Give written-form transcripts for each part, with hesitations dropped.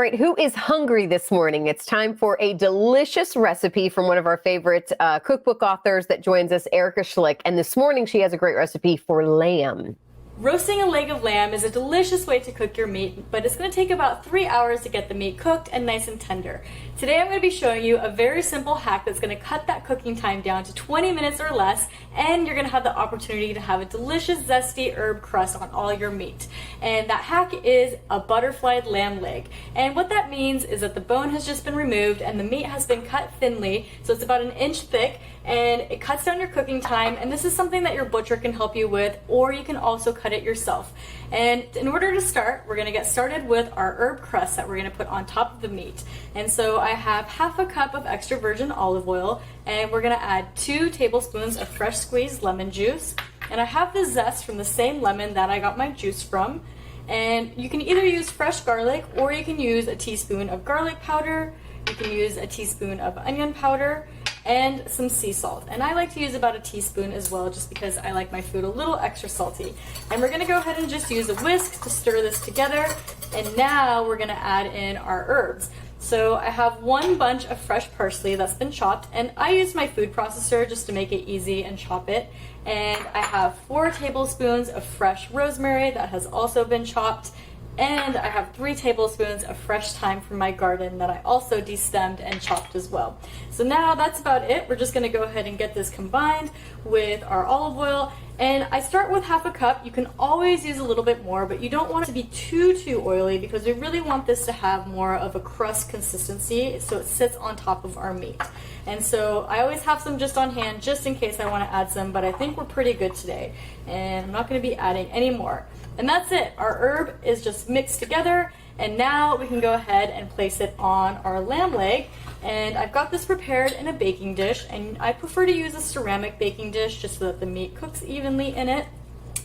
All right, who is hungry this morning? It's time for a delicious recipe from one of our favorite cookbook authors that joins us, Erica Schlick. And this morning she has a great recipe for lamb. Roasting a leg of lamb is a delicious way to cook your meat, but it's going to take about 3 hours to get the meat cooked and nice and tender. Today I'm going to be showing you a very simple hack that's going to cut that cooking time down to 20 minutes or less, and you're going to have the opportunity to have a delicious zesty herb crust on all your meat. And that hack is a butterflied lamb leg. And what that means is that the bone has just been removed and the meat has been cut thinly, so it's about 1 inch thick, and it cuts down your cooking time. And this is something that your butcher can help you with, or you can also cut it yourself. And in order to start, we're going to get started with our herb crust that we're going to put on top of the meat. And so I have half a cup of extra virgin olive oil, and we're going to add 2 tablespoons of fresh squeezed lemon juice. And I have the zest from the same lemon that I got my juice from. And you can either use fresh garlic, or you can use a teaspoon of garlic powder. You can use a teaspoon of onion powder and some sea salt. And I like to use about a teaspoon as well, just because I like my food a little extra salty. And we're going to go ahead and just use a whisk to stir this together. And now we're going to add in our herbs. So I have 1 bunch of fresh parsley that's been chopped, and I use my food processor just to make it easy and chop it. And I have 4 tablespoons of fresh rosemary that has also been chopped. And I have 3 tablespoons of fresh thyme from my garden that I also destemmed and chopped as well. So now that's about it. We're just going to go ahead and get this combined with our olive oil. And I start with half a cup. You can always use a little bit more, but you don't want it to be too oily, because we really want this to have more of a crust consistency so it sits on top of our meat. And so I always have some just on hand just in case I want to add some, but I think we're pretty good today. And I'm not going to be adding any more. And that's it. Our herb is just mixed together, and now we can go ahead and place it on our lamb leg. And I've got this prepared in a baking dish, and I prefer to use a ceramic baking dish just so that the meat cooks evenly in it.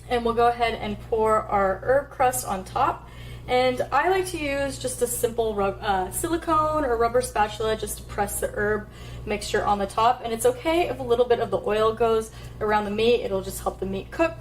And we'll go ahead and pour our herb crust on top. And I like to use just a simple silicone or rubber spatula just to press the herb mixture on the top. And it's okay if a little bit of the oil goes around the meat. It'll just help the meat cook.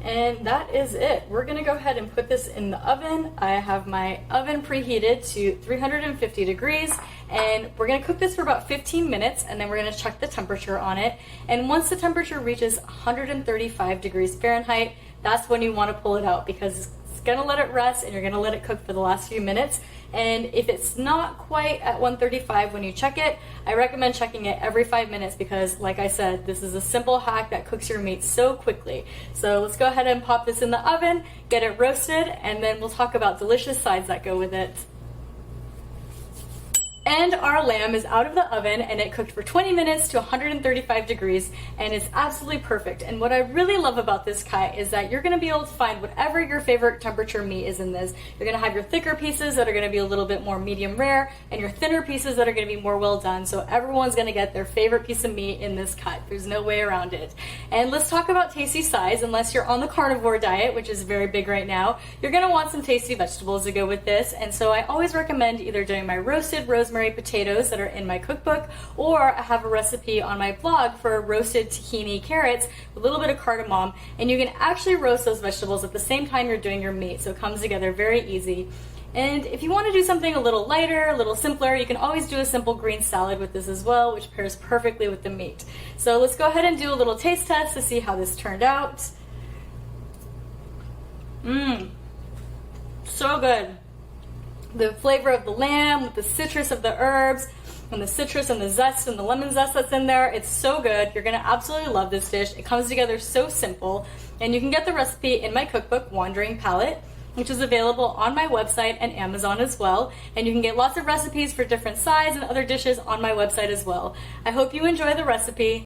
And that is it. We're going to go ahead and put this in the oven. I have my oven preheated to 350 degrees, and we're going to cook this for about 15 minutes, and then we're going to check the temperature on it. And once the temperature reaches 135 degrees Fahrenheit, that's when you want to pull it out, because it's going to let it rest and you're going to let it cook for the last few minutes. And if it's not quite at 135 when you check it, I recommend checking it every 5 minutes, because like I said, this is a simple hack that cooks your meat so quickly. So let's go ahead and pop this in the oven, get it roasted, and then we'll talk about delicious sides that go with it. And our lamb is out of the oven, and it cooked for 20 minutes to 135 degrees, and it's absolutely perfect. And what I really love about this cut is that you're going to be able to find whatever your favorite temperature meat is in this. You're going to have your thicker pieces that are going to be a little bit more medium rare, and your thinner pieces that are going to be more well done. So everyone's going to get their favorite piece of meat in this cut. There's no way around it. And let's talk about tasty sides. Unless you're on the carnivore diet, which is very big right now, you're going to want some tasty vegetables to go with this. And so I always recommend either doing my roasted rosemary potatoes that are in my cookbook, or I have a recipe on my blog for roasted tahini carrots with a little bit of cardamom, and you can actually roast those vegetables at the same time you're doing your meat, so it comes together very easy. And if you want to do something a little lighter, a little simpler, you can always do a simple green salad with this as well, which pairs perfectly with the meat. So let's go ahead and do a little taste test to see how this turned out. So good. The flavor of the lamb with the citrus of the herbs, and the citrus and the zest and the lemon zest that's in there, it's so good. You're going to absolutely love this dish. It comes together so simple, and you can get the recipe in my cookbook, Wandering Palate, which is available on my website and Amazon as well. And you can get lots of recipes for different sides and other dishes on my website as well. I hope you enjoy the recipe.